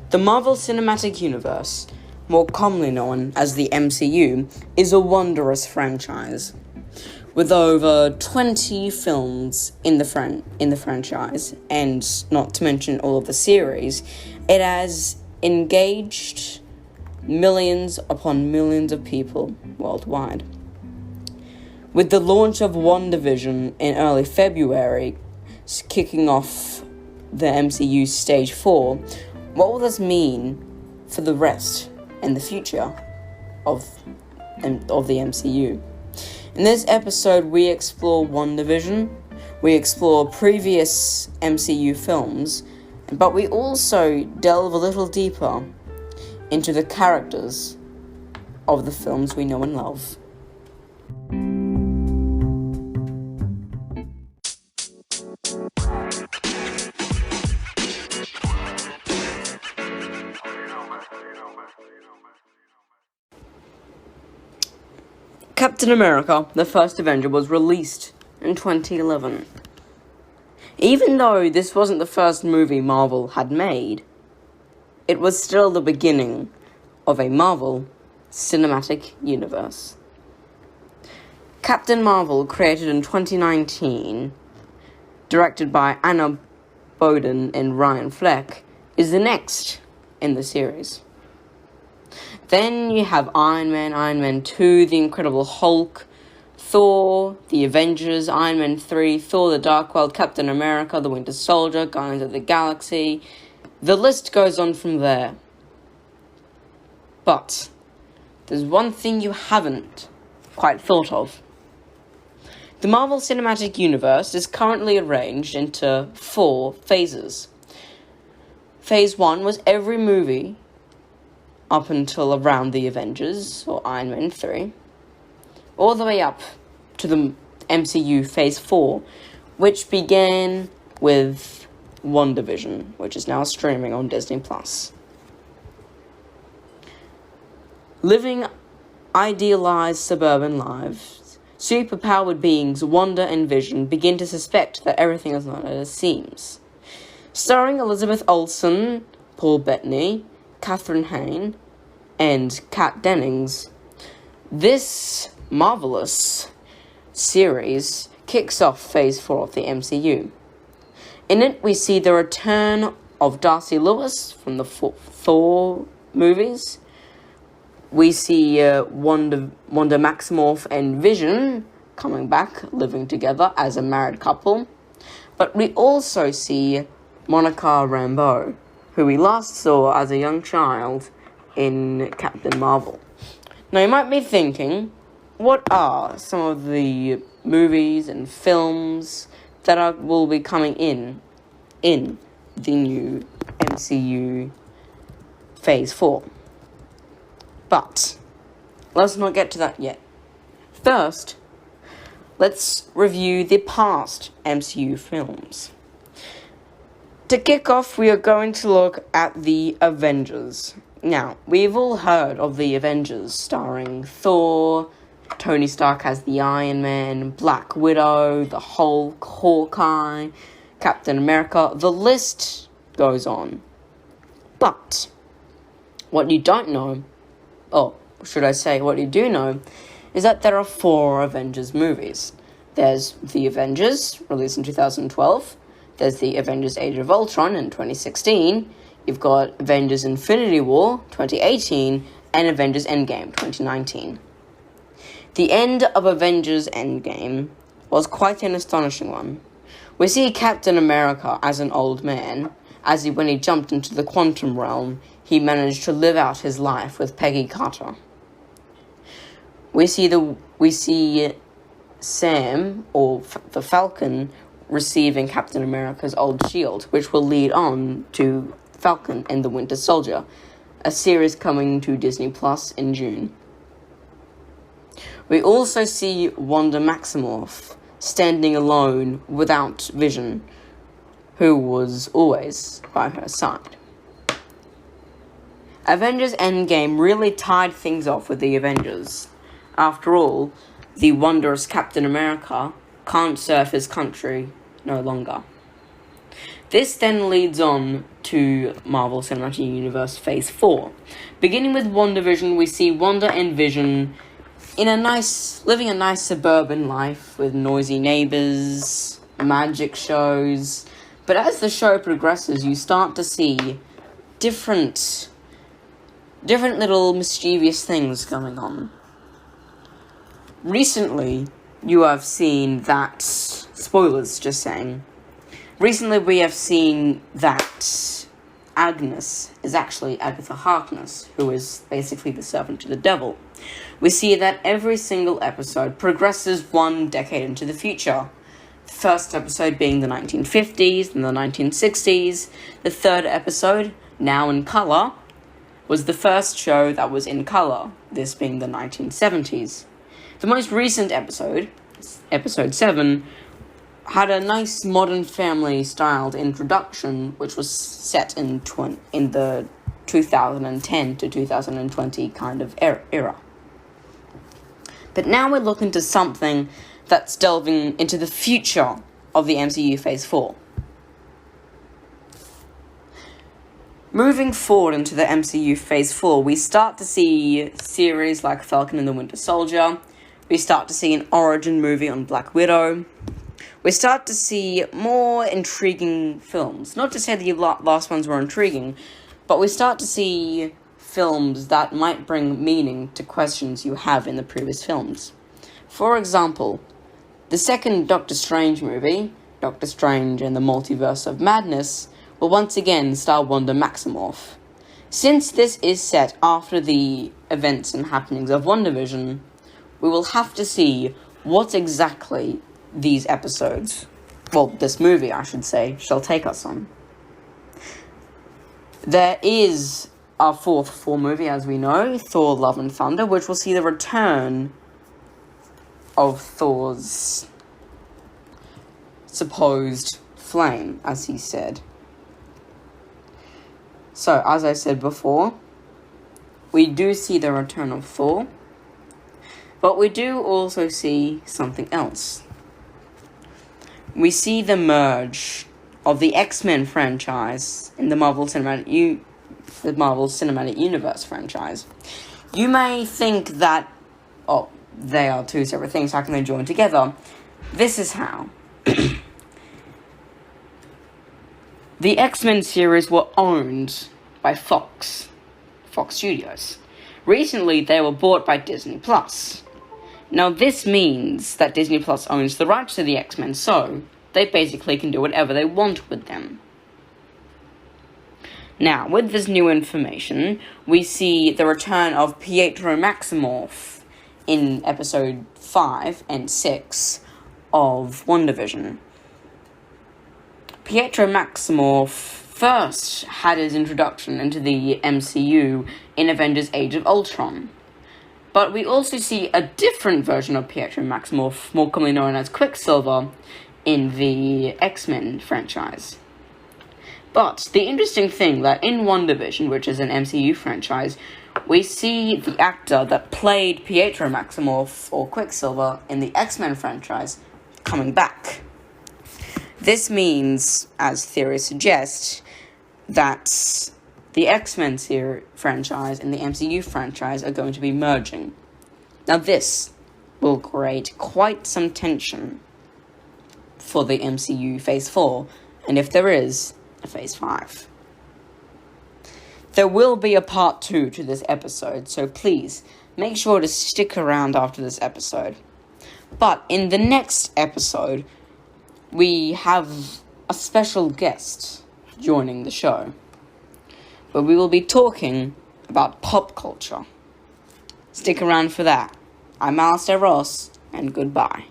The Marvel Cinematic Universe, more commonly known as the MCU, is a wondrous franchise. With over 20 films in the franchise, and not to mention all of the series, it has engaged millions upon millions of people worldwide. With the launch of WandaVision in early February, kicking off the MCU Stage 4, what will this mean for the rest and the future of the MCU? In this episode, we explore WandaVision, we explore previous MCU films, but we also delve a little deeper into the characters of the films we know and love. Captain America, the first Avenger, was released in 2011. Even though this wasn't the first movie Marvel had made, it was still the beginning of a Marvel Cinematic Universe. Captain Marvel, created in 2019, directed by Anna Boden and Ryan Fleck, is the next in the series. Then you have Iron Man 2, The Incredible Hulk, Thor, The Avengers, Iron Man 3, Thor the Dark World, Captain America, The Winter Soldier, Guardians of the Galaxy. The list goes on from there. But there's one thing you haven't quite thought of. The Marvel Cinematic Universe is currently arranged into 4 phases. Phase 1 was every movie up until around the Avengers, or Iron Man 3, all the way up to the MCU Phase 4, which began with WandaVision, which is now streaming on Disney+. Living idealized suburban lives, superpowered beings Wanda and Vision begin to suspect that everything is not as it seems. Starring Elizabeth Olsen, Paul Bettany, Catherine Hahn, and Kat Dennings, this marvelous series kicks off Phase 4 of the MCU. In it, we see the return of Darcy Lewis from the Thor movies. We see Wanda Maximoff and Vision coming back, living together as a married couple. But we also see Monica Rambeau, who we last saw as a young child in Captain Marvel. Now you might be thinking, what are some of the movies and films that will be coming in the new MCU Phase 4? But let's not get to that yet. First, let's review the past MCU films. To kick off, we are going to look at the Avengers. Now, we've all heard of the Avengers, starring Thor, Tony Stark as the Iron Man, Black Widow, the Hulk, Hawkeye, Captain America. The list goes on. But what you don't know, or should I say what you do know, is that there are 4 Avengers movies. There's The Avengers, released in 2012. There's the Avengers Age of Ultron in 2016. You've got Avengers Infinity War 2018 and Avengers Endgame 2019. The end of Avengers Endgame was quite an astonishing one. We see Captain America as an old man, as when he jumped into the quantum realm, he managed to live out his life with Peggy Carter. We see Sam, or the Falcon, receiving Captain America's old shield, which will lead on to Falcon and the Winter Soldier, a series coming to Disney Plus in June. We also see Wanda Maximoff standing alone without Vision, who was always by her side. Avengers Endgame really tied things off with the Avengers. After all, the wondrous Captain America can't serve his country no longer. This then leads on to Marvel Cinematic Universe Phase 4. Beginning with WandaVision, we see Wanda and Vision living a nice suburban life with noisy neighbors, magic shows. But as the show progresses, you start to see different little mischievous things going on. Recently, you have seen that... Spoilers, just saying. Recently, we have seen that Agnes is actually Agatha Harkness, who is basically the servant to the devil. We see that every single episode progresses 1 decade into the future. The first episode being the 1950s and the 1960s. The third episode, now in colour, was the first show that was in colour, this being the 1970s. The most recent episode, episode 7, had a nice modern family-styled introduction, which was set in the 2010 to 2020 kind of era. But now we're looking to something that's delving into the future of the MCU Phase 4. Moving forward into the MCU Phase 4, we start to see series like Falcon and the Winter Soldier. We start to see an origin movie on Black Widow. We start to see more intriguing films. Not to say the last ones were intriguing, but we start to see films that might bring meaning to questions you have in the previous films. For example, the second Doctor Strange movie, Doctor Strange and the Multiverse of Madness, will once again star Wanda Maximoff. Since this is set after the events and happenings of WandaVision, we will have to see what exactly these episodes, well, this movie, I should say, shall take us on. There is our fourth Thor movie, as we know, Thor: Love and Thunder, which will see the return of Thor's supposed flame, as he said. So, as I said before, we do see the return of Thor, but we do also see something else. We see the merge of the X-Men franchise in the Marvel Cinematic Universe franchise. You may think that, they are two separate things, how can they join together? This is how. The X-Men series were owned by Fox Studios. Recently, they were bought by Disney+. Now, this means that Disney Plus owns the rights to the X-Men, so they basically can do whatever they want with them. Now, with this new information, we see the return of Pietro Maximoff in episode 5 and 6 of WandaVision. Pietro Maximoff first had his introduction into the MCU in Avengers Age of Ultron. But we also see a different version of Pietro Maximoff, more commonly known as Quicksilver, in the X-Men franchise. But the interesting thing that in WandaVision, which is an MCU franchise, we see the actor that played Pietro Maximoff, or Quicksilver, in the X-Men franchise, coming back. This means, as theories suggest, that the X-Men franchise and the MCU franchise are going to be merging. Now this will create quite some tension for the MCU Phase 4, and if there is, a Phase 5. There will be a part 2 to this episode, so please, make sure to stick around after this episode. But in the next episode, we have a special guest joining the show, where we will be talking about pop culture. Stick around for that. I'm Alistair Ross, and goodbye.